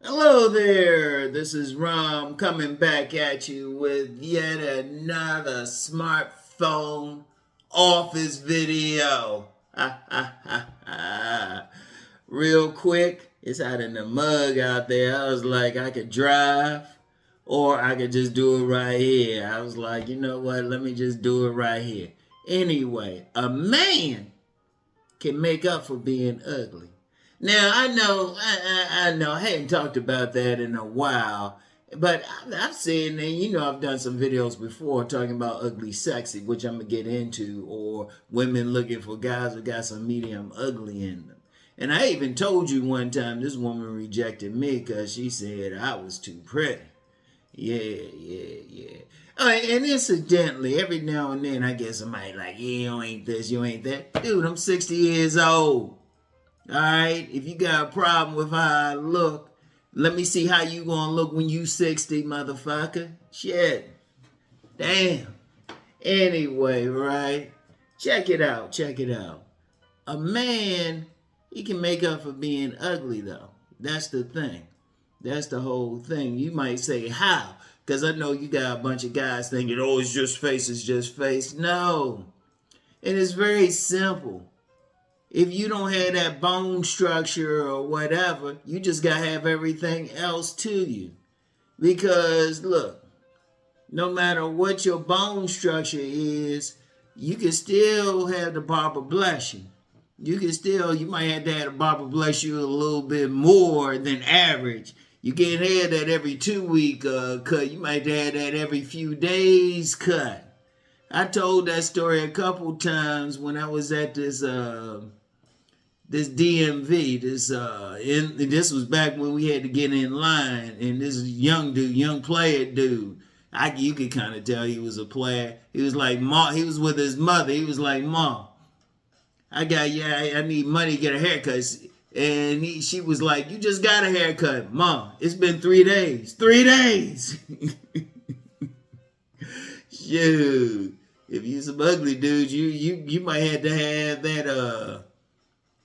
Hello there, this is Rom coming back at you with yet another smartphone office video. Real quick, it's out in the mug out there. I was like, I could drive or I could just do it right here. I was like, you know what, let me just do it right here. Anyway, a man can make up for being ugly. Now I know, I hadn't talked about that in a while, but I've seen, and I've done some videos before talking about ugly sexy, which I'm gonna get into, or women looking for guys who got some medium ugly in them. And I even told you one time this woman rejected me because she said I was too pretty. Yeah. And incidentally, every now and then I get somebody like, yeah, you ain't this, you ain't that. Dude, I'm 60 years old. Alright? If you got a problem with how I look, let me see how you gonna look when you 60, motherfucker. Shit. Damn. Anyway, right? Check it out. A man, he can make up for being ugly, though. That's the thing. That's the whole thing. You might say, how? Because I know you got a bunch of guys thinking, oh, it's just face. No. And it's very simple. If you don't have that bone structure or whatever, you just got to have everything else to you. Because, look, no matter what your bone structure is, you can still have the barber bless you. You might have to have the barber bless you a little bit more than average. You can't have that every 2 week cut. You might have that every few days cut. I told that story a couple times when I was at this DMV. This was back when we had to get in line, and this young player dude. You could kind of tell he was a player. He was like Ma. He was with his mother. He was like, Ma, I need money to get a haircut. And she was like, you just got a haircut. Ma, it's been 3 days. 3 days. Shoot. If you some ugly dudes, you might have to have that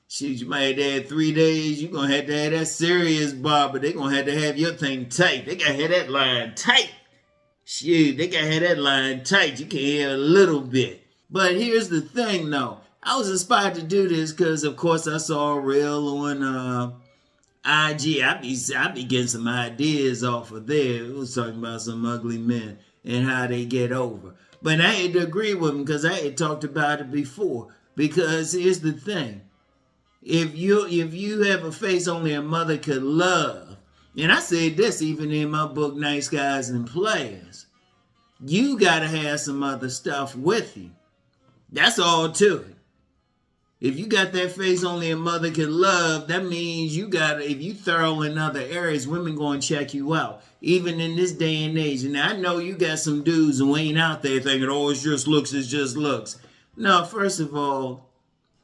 shoot, you might have to have 3 days. You're gonna have to have that serious barber. They're gonna have to have your thing tight. They gotta have that line tight. Shoot, they gotta have that line tight. You can't have a little bit. But here's the thing though. I was inspired to do this because, of course, I saw a reel on IG. I be getting some ideas off of there. It was talking about some ugly men and how they get over. But I had to agree with them because I had talked about it before. Because here's the thing. If you have a face only a mother could love, and I said this even in my book, Nice Guys and Players, you got to have some other stuff with you. That's all to it. If you got that face only a mother can love, that means if you thorough in other areas, women going to check you out. Even in this day and age. And I know you got some dudes who ain't out there thinking, oh, it's just looks. No, first of all,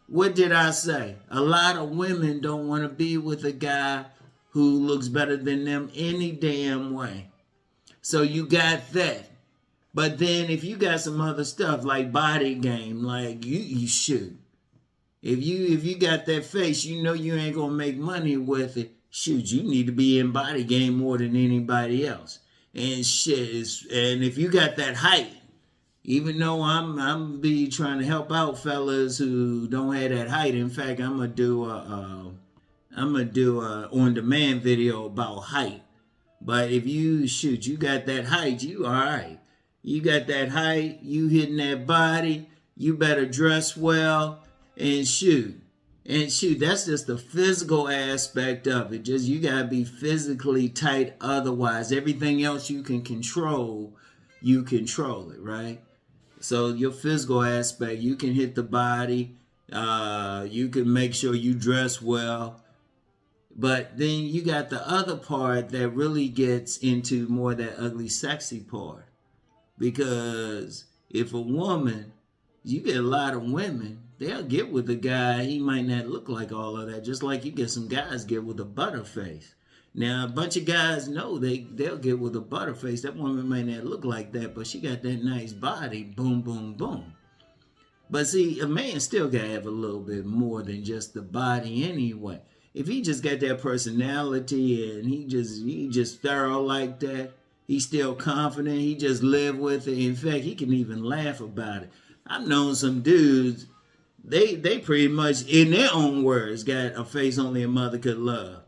what did I say? A lot of women don't want to be with a guy who looks better than them any damn way. So you got that. But then if you got some other stuff like body game, like you shoot. If you got that face, you know you ain't gonna make money with it. Shoot, you need to be in body game more than anybody else. And and if you got that height, even though I'm be trying to help out fellas who don't have that height. In fact, I'm gonna do a on demand video about height. But if you got that height, you all right. You got that height, you hitting that body, you better dress well and shoot. And shoot, that's just the physical aspect of it. Just you gotta be physically tight. Otherwise, everything else you control it, right? So your physical aspect, you can hit the body. You can make sure you dress well. But then you got the other part that really gets into more that ugly, sexy part. Because if a woman, you get a lot of women, they'll get with a guy, he might not look like all of that. Just like you get some guys get with a butterface. Now, a bunch of guys know they'll get with a butterface. That woman might not look like that, but she got that nice body. Boom, boom, boom. But see, a man still got to have a little bit more than just the body anyway. if he just got that personality and he just thorough like that, he's still confident, he just live with it. In fact, he can even laugh about it. I've known some dudes, they pretty much, in their own words, got a face only a mother could love.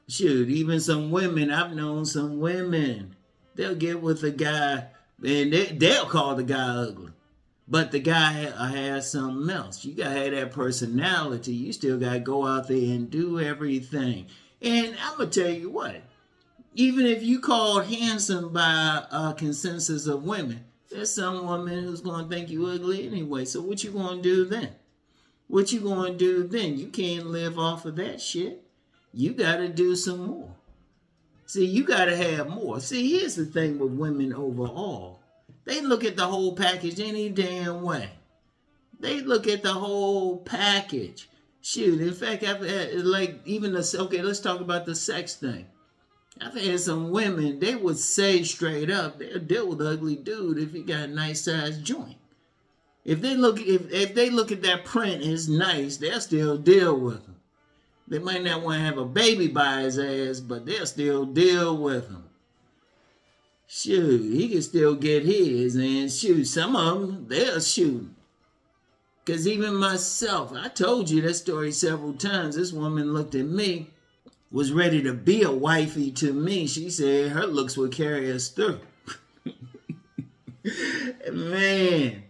Shoot, even some women, I've known some women, they'll get with a guy and they'll call the guy ugly. But the guy has something else. You gotta have that personality. You still gotta go out there and do everything. And I'm gonna tell you what, even if you called handsome by a consensus of women, there's some woman who's gonna think you ugly anyway. So what you gonna do then? What you gonna do then? You can't live off of that shit. You gotta do some more. See, you gotta have more. See, here's the thing with women overall. They look at the whole package any damn way. They look at the whole package. Shoot, in fact, I've had, like, even okay, let's talk about the sex thing. I've had some women, they would say straight up, they'll deal with an ugly dude if he got a nice sized joint. If they look at that print, it's nice, they'll still deal with him. They might not want to have a baby by his ass, but they'll still deal with him. Shoot, he can still get his, and shoot, some of them, they'll shoot. Because even myself, I told you that story several times. This woman looked at me, was ready to be a wifey to me. She said her looks would carry us through. Man,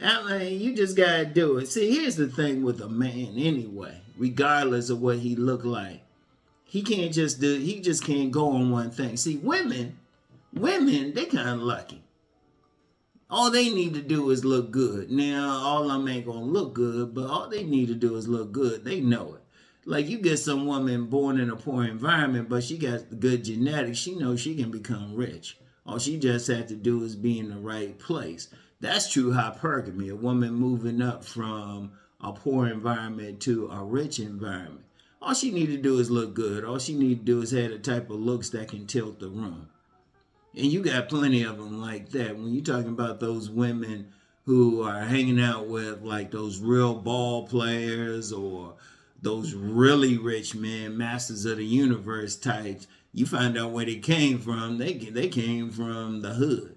I mean, you just got to do it. See, here's the thing with a man anyway, regardless of what he look like. He just can't go on one thing. See, women, they kind of lucky. All they need to do is look good. Now, all of them ain't going to look good, but all they need to do is look good. They know it. Like, you get some woman born in a poor environment, but she got good genetics. She knows she can become rich. All she just has to do is be in the right place. That's true hypergamy, a woman moving up from a poor environment to a rich environment. All she need to do is look good. All she need to do is have the type of looks that can tilt the room. And you got plenty of them like that. When you're talking about those women who are hanging out with like those real ball players or those really rich men, masters of the universe types, you find out where they came from. They came from the hood.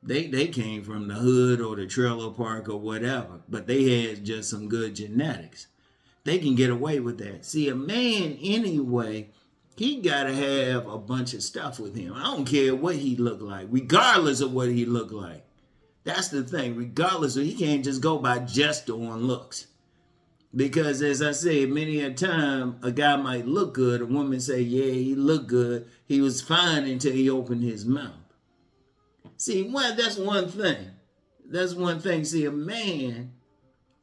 They came from the hood or the trailer park or whatever. But they had just some good genetics. They can get away with that. See, a man anyway, he got to have a bunch of stuff with him. I don't care what he look like, regardless of what he look like. That's the thing. Regardless of, he can't just go by just on looks. Because as I said, many a time, a guy might look good. A woman say, yeah, he looked good. He was fine until he opened his mouth. See, well, that's one thing. That's one thing. See, a man,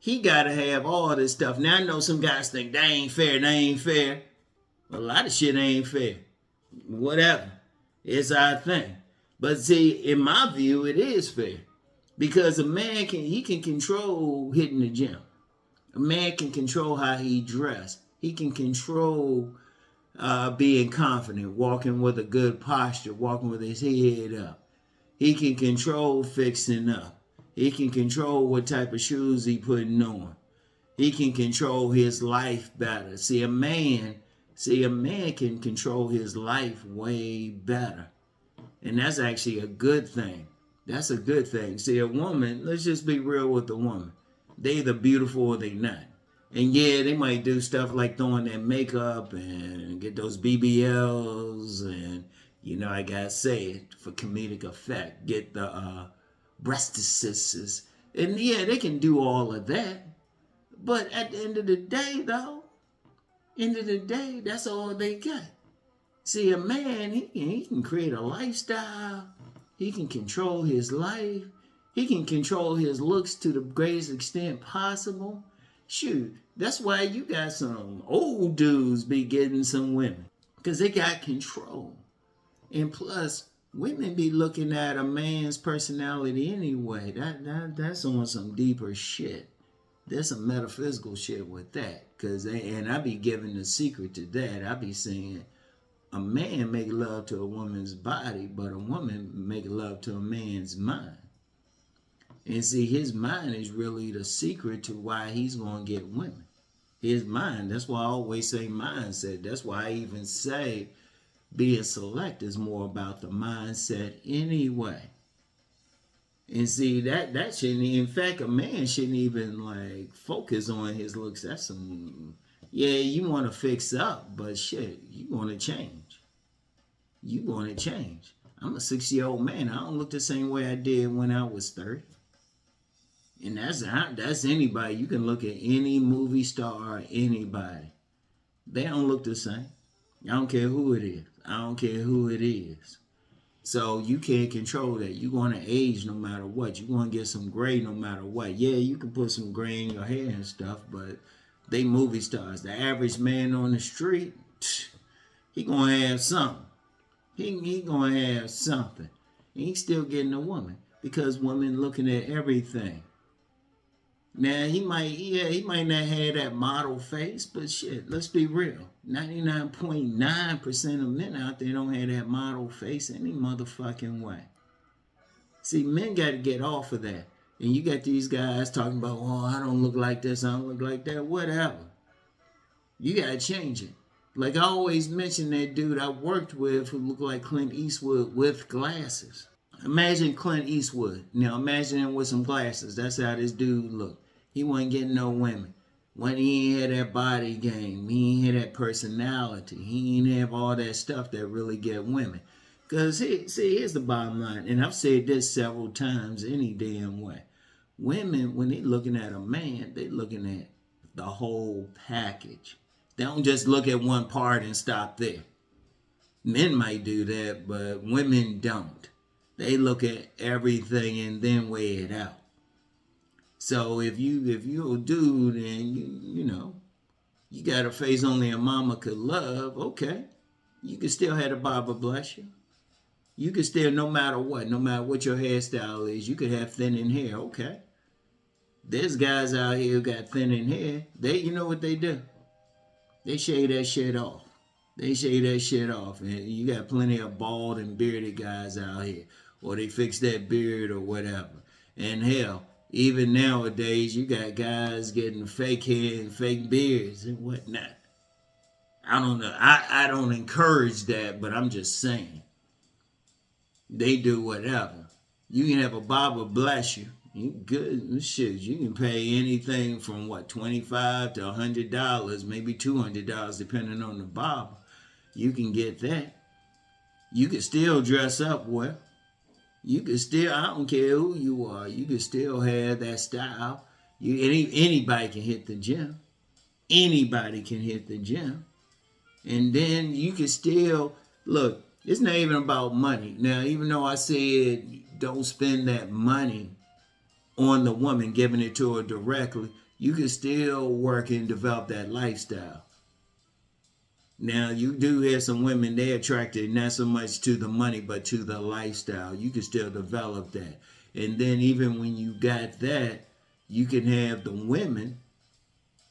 he got to have all this stuff. Now, I know some guys think, that ain't fair. A lot of shit ain't fair. Whatever. It's our thing. But see, in my view, it is fair. Because a man can control hitting the gym. A man can control how he dress. He can control being confident, walking with a good posture, walking with his head up. He can control fixing up. He can control what type of shoes he putting on. He can control his life better. See, a man can control his life way better. And that's actually a good thing. That's a good thing. See, a woman, let's just be real with the woman. They either beautiful or they not. And yeah, they might do stuff like throwing that makeup and get those BBLs and, you know, I gotta say it for comedic effect. Get the breastises. And yeah, they can do all of that. But at the end of the day, though, that's all they got. See, a man, he can create a lifestyle. He can control his life. He can control his looks to the greatest extent possible. Shoot, that's why you got some old dudes be getting some women. Because they got control. And plus, women be looking at a man's personality anyway. That's on some deeper shit. There's some metaphysical shit with that. And I be giving the secret to that. I be saying a man make love to a woman's body, but a woman make love to a man's mind. And see, his mind is really the secret to why he's going to get women. His mind. That's why I always say mindset. That's why I even say being select is more about the mindset anyway. And see that shouldn't. In fact, a man shouldn't even like focus on his looks. That's some. Yeah, you want to fix up, but shit, you want to change. You want to change. I'm a 6-year-old man. I don't look the same way I did when I was 30. And that's anybody. You can look at any movie star, anybody. They don't look the same. I don't care who it is. I don't care who it is. So you can't control that. You're going to age no matter what. You're going to get some gray no matter what. Yeah, you can put some gray in your hair and stuff, but they movie stars. The average man on the street, he going to have something. He going to have something. And he's still getting a woman because women looking at everything. Now he might not have that model face, but shit, let's be real. 99.9% of men out there don't have that model face any motherfucking way. See, men got to get off of that. And you got these guys talking about, oh, I don't look like this, I don't look like that, whatever. You got to change it. Like I always mention that dude I worked with who looked like Clint Eastwood with glasses. Imagine Clint Eastwood. Now imagine him with some glasses. That's how this dude looked. He wasn't getting no women. When he ain't had that body game, he ain't had that personality. He ain't have all that stuff that really get women. Because, here's the bottom line. And I've said this several times any damn way. Women, when they looking at a man, they looking at the whole package. They don't just look at one part and stop there. Men might do that, but women don't. They look at everything and then weigh it out. So if you're a dude and you got a face only a mama could love, okay, you can still have the Bible bless you. You can still, no matter what your hairstyle is, you could have thinning hair, okay. There's guys out here who got thinning hair. You know what they do? They shave that shit off. They shave that shit off. And you got plenty of bald and bearded guys out here. Or they fix that beard or whatever. And hell, even nowadays, you got guys getting fake hair and fake beards and whatnot. I don't know. I don't encourage that, but I'm just saying. They do whatever. You can have a barber bless you. You good shit. You can pay anything from $25 to $100, maybe $200, depending on the barber. You can get that. You can still dress up well. You can still, I don't care who you are, you can still have that style. Anybody can hit the gym. Anybody can hit the gym. And then you can still, look, it's not even about money. Now, even though I said don't spend that money on the woman, giving it to her directly, you can still work and develop that lifestyle. Now, you do have some women, they're attracted not so much to the money, but to the lifestyle. You can still develop that. And then even when you got that, you can have the women,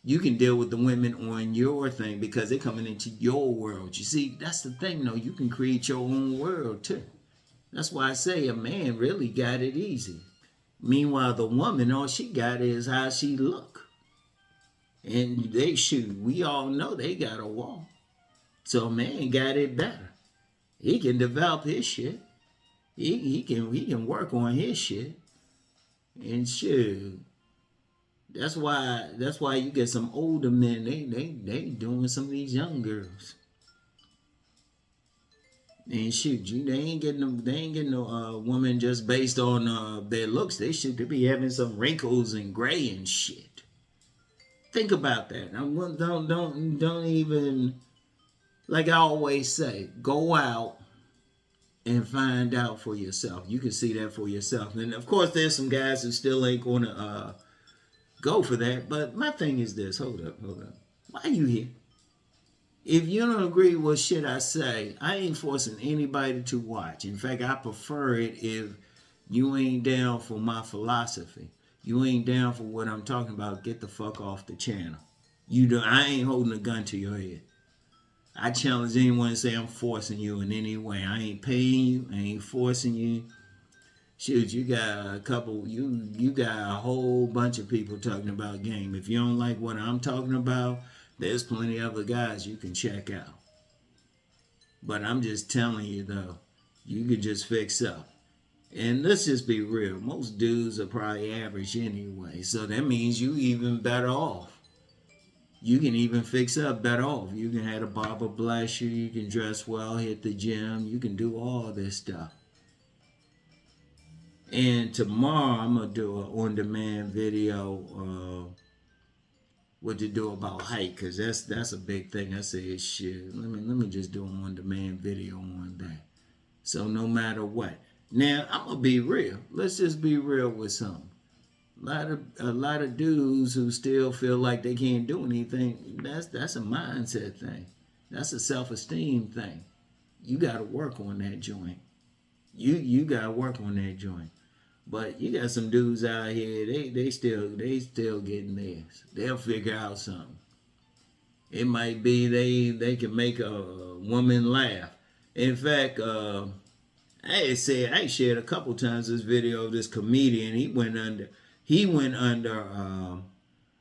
you can deal with the women on your thing because they're coming into your world. You see, that's the thing, though. You can create your own world, too. That's why I say a man really got it easy. Meanwhile, the woman, all she got is how she look. And we all know they got a wall. So man got it better. He can develop his shit. He can work on his shit. And shit. That's why you get some older men. They doing some of these young girls. And shoot, they ain't getting no woman just based on their looks. They be having some wrinkles and gray and shit. Think about that. Don't even. Like I always say, go out and find out for yourself. You can see that for yourself. And of course, there's some guys who still ain't going to go for that. But my thing is this. Hold up. Why are you here? If you don't agree with shit I say, I ain't forcing anybody to watch. In fact, I prefer it if you ain't down for my philosophy. You ain't down for what I'm talking about. Get the fuck off the channel. I ain't holding a gun to your head. I challenge anyone to say I'm forcing you in any way. I ain't paying you. I ain't forcing you. Shoot, you got a couple. You got a whole bunch of people talking about game. If you don't like what I'm talking about, there's plenty of other guys you can check out. But I'm just telling you though, you could just fix up. And let's just be real. Most dudes are probably average anyway. So that means you even better off. You can even fix up better off. You can have a barber bless you. You can dress well, hit the gym. You can do all this stuff. And tomorrow I'm going to do an on-demand video what to do about height, because that's a big thing. I said, shit, let me just do an on-demand video on that. So no matter what. Now, I'm going to be real. Let's just be real with something. A lot of dudes who still feel like they can't do anything, that's a mindset thing. That's a self-esteem thing. You got to work on that joint. You got to work on that joint. But you got some dudes out here, they still getting theirs. They'll figure out something. It might be they can make a woman laugh. In fact, I shared a couple times this video of this comedian. He went under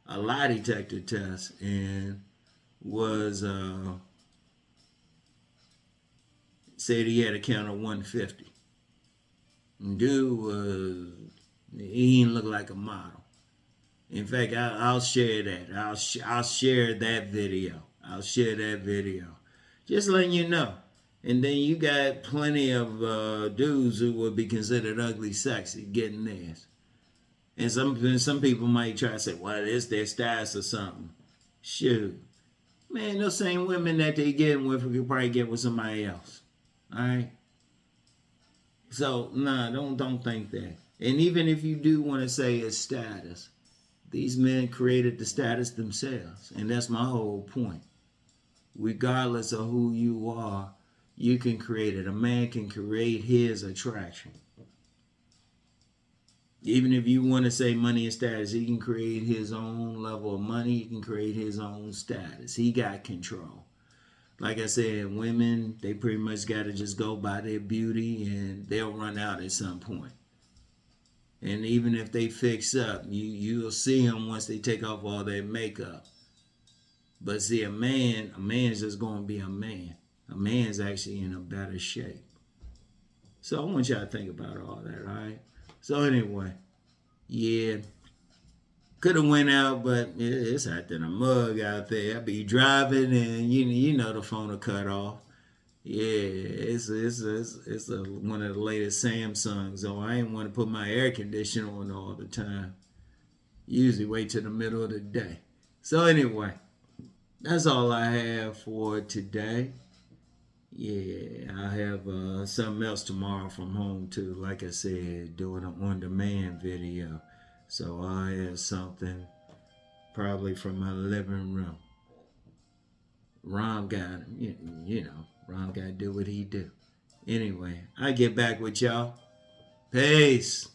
a lie detector test and was said he had a count of 150. Dude he didn't look like a model. In fact, I'll share that. I'll share that video. I'll share that video. Just letting you know. And then you got plenty of dudes who would be considered ugly sexy getting theirs. And some people might try to say, well, it's their status or something. Shoot. Man, those same women that they getting with could probably get with somebody else. Alright? So, nah, don't think that. And even if you do want to say it's status, these men created the status themselves. And that's my whole point. Regardless of who you are, you can create it. A man can create his attraction. Even if you want to say money and status, he can create his own level of money. He can create his own status. He got control. Like I said, women, they pretty much got to just go by their beauty and they'll run out at some point. And even if they fix up, you'll see them once they take off all their makeup. But see, a man's just going to be a man. A man's actually in a better shape. So I want y'all to think about all that, all right? So anyway, yeah, could have went out, but it's hot than a mug out there. I be driving and you know the phone will cut off. Yeah, it's one of the latest Samsungs, so I ain't want to put my air conditioner on all the time. Usually wait till the middle of the day. So anyway, that's all I have for today. Yeah, I have something else tomorrow from home too. Like I said, doing an on-demand video. So I have something probably from my living room. Rom got, Rom got to do what he do. Anyway, I get back with y'all. Peace.